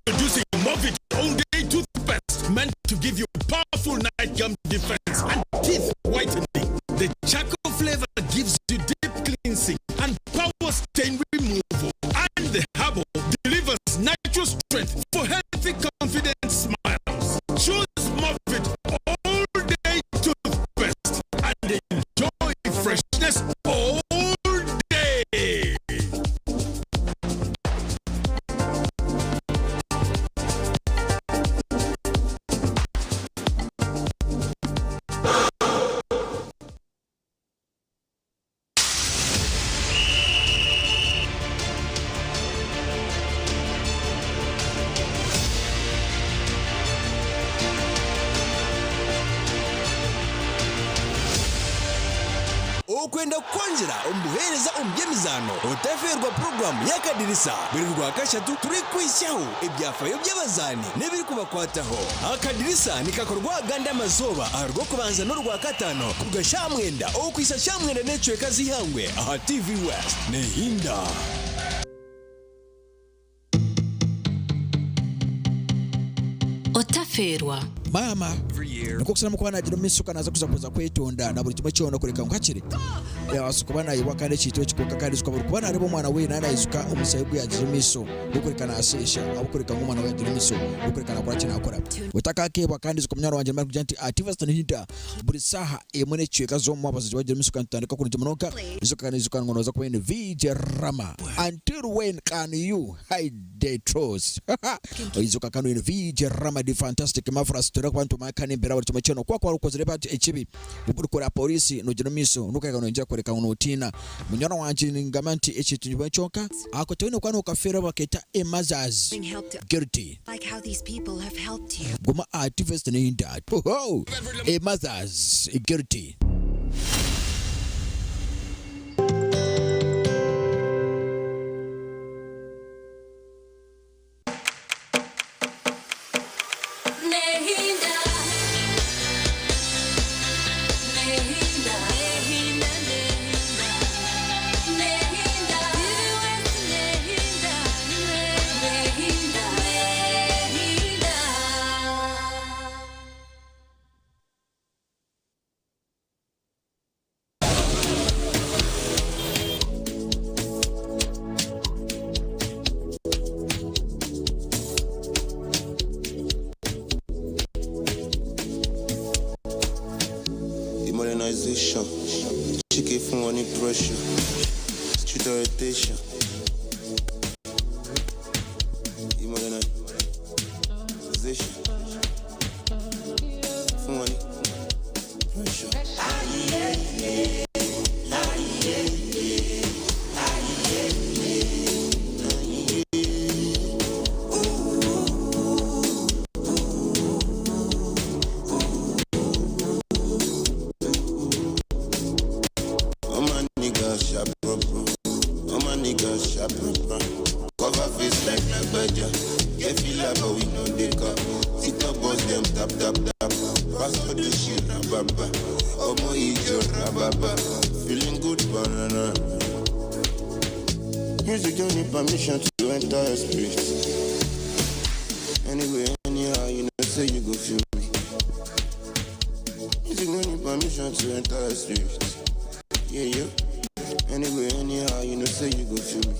Introducing Movit All Day Toothpaste, meant to give you powerful night gum defense and teeth whitening. The charcoal flavor gives you deep cleansing and power stain removal. And the herbal delivers natural strength for healthy, confident smiles. Choose Movit All Day Toothpaste and enjoy freshness all day. Okwenda kwanjira omuhereza ombyemizano otaferwa program yakadirisa biri rwa kashatu turi kwishaho ebyafayo by'abazani nebiri kubakwataho akadirisa nikakorwa ganda amazoba arwo kubanza no rwa katano kugashamwenda okwisa shamwenda necweka zihangwe aha TV West nehinda otaferwa mama nuko kusana mukwana jiro misuka naza kuza kwetonda na buri kimwe cyono kureka ngakire yasuka bana yiwa kandi cyitwe kikuka kandi suka buri kubana arebo mwana we nana isuka umusayi gwe yagire miso ukurikana asesha abukurika ngumwana we yagire miso ukurikana kora kina akora utaka keba kandi suka mnyana wanje mark janti activist hinda buri saha emone cyeka zo mu abazi wagire miso kandi tandika kuri jimonoka isuka kandi isuka ngono za kwene VJ Rama until when can you hide the truth isuka kandi VJ Rama the fantastic mafras abantu makane mbera buri cyano kwa ukozere bati ekibi ubukora polisi no jino miso nukaga no njya koreka no utina munyana wanje ningamanti ekitu bachoka ako tone kwa no kafera baketa emazaz guilty like how these people have helped you goma activist ne hinda oh emazaz guilty pressure, street orientation. Modernization. For money. Pressure. Cover face like Nagbaja. Get feel like but we know they come. TikTok boss them tap tap tap. Pastor do shit rababa. Omuri rababa. Feeling good banana. Music don't need permission to enter your spirit. Anyway, anyhow, you know say you go feel me. Music don't need permission to enter your spirit. Yeah, yeah. Anyway, anyhow, you know say you go feel me.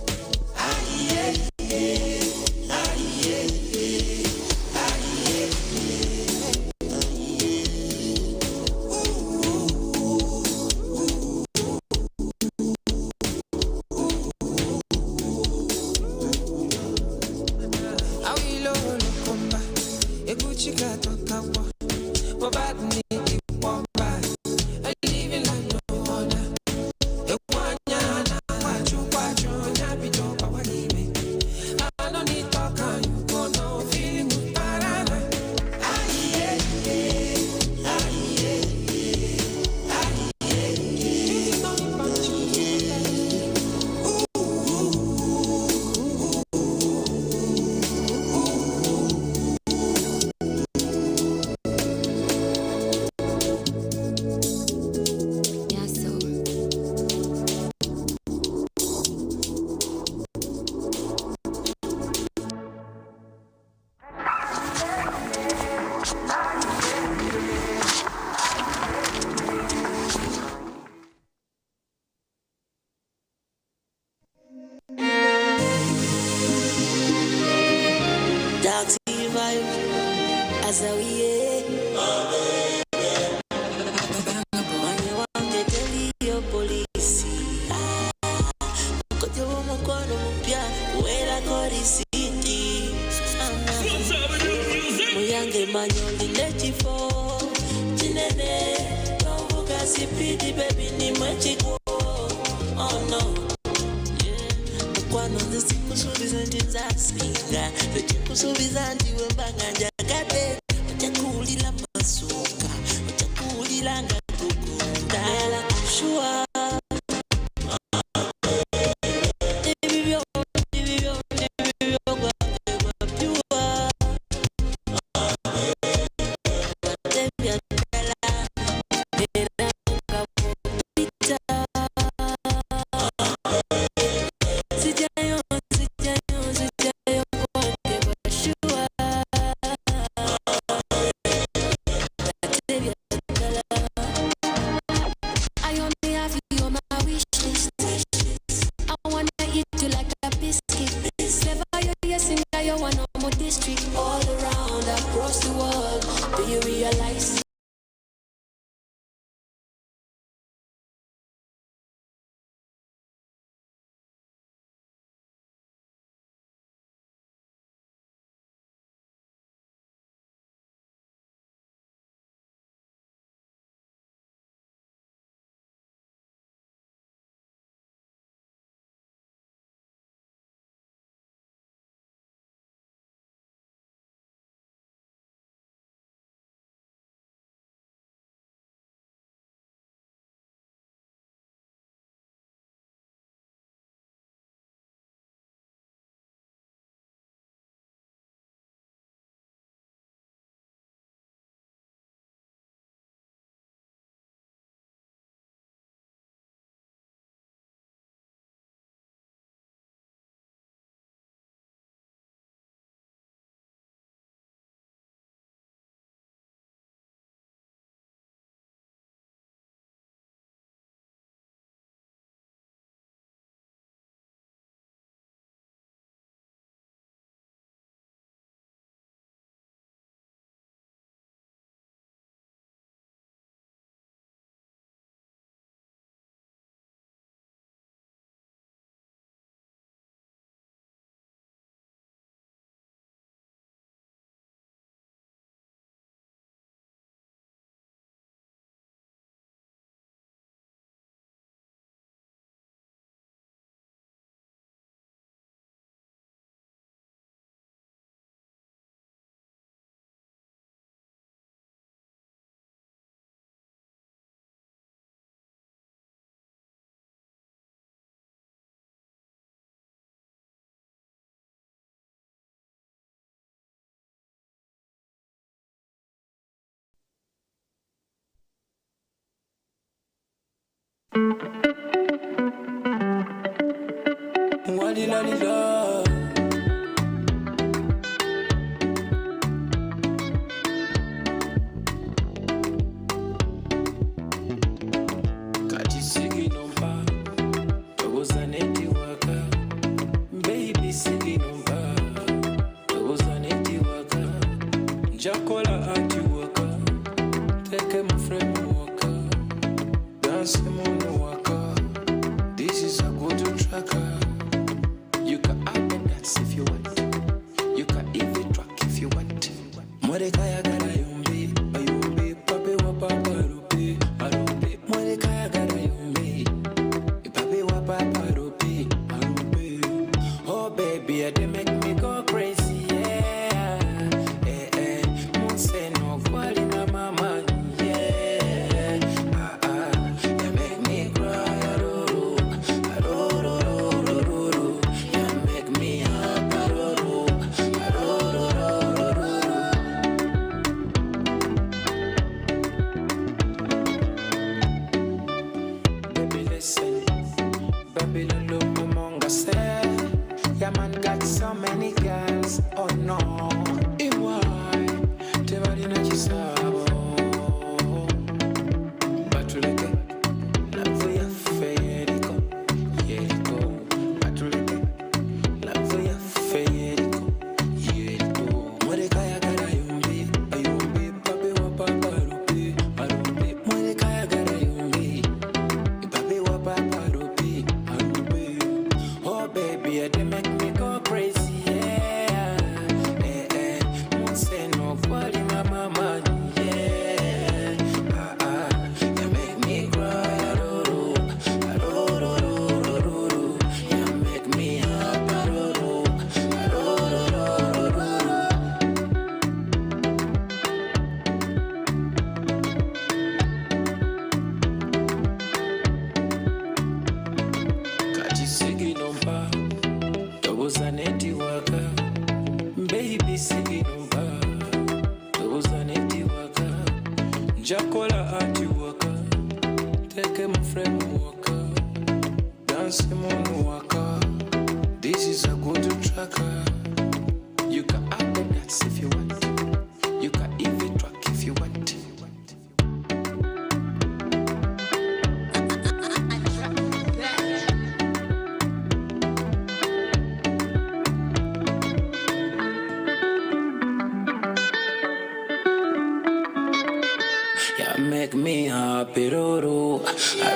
Make me happy, ro-ro,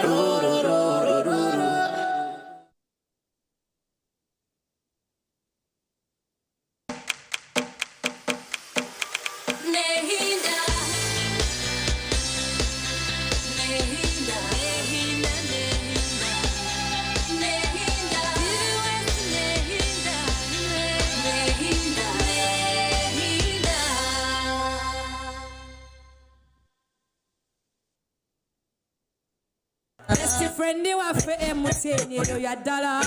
ro-ro-ro-ro-ro-ro. Best friend waffe MTN eyo yaddala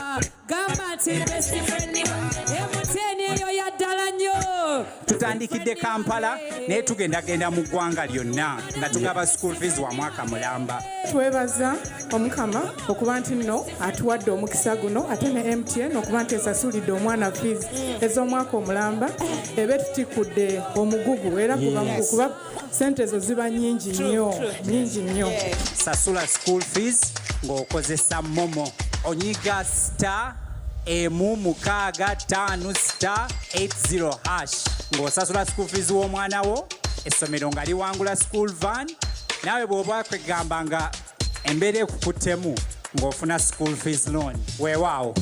gamba nti best friend MTN eyo yaddala nnyo. Tutandikidde Kampala naye tugendagenda mu ggwanga lyonna nga tugaba school fees wa mwaka mulamba. Twebaza Omukama okuba nti nno atuwadde omukisa guno ate ne MTN okuba nti esasulidde omwana fees ez'omwaka omulamba ebe tutikudde omugugu era kuba sente ezo ziba nnyingi nnyo. Sasula school fees ng'okozesa momo onyiga star emu mukaaga 5 star 80 hash ng'osasula school fees w'omwana wo essomero nga liwangula school van naawe bw'oba kwegamba nga embeera ekukuttemu ng'ofuna school fees loan weewaawo.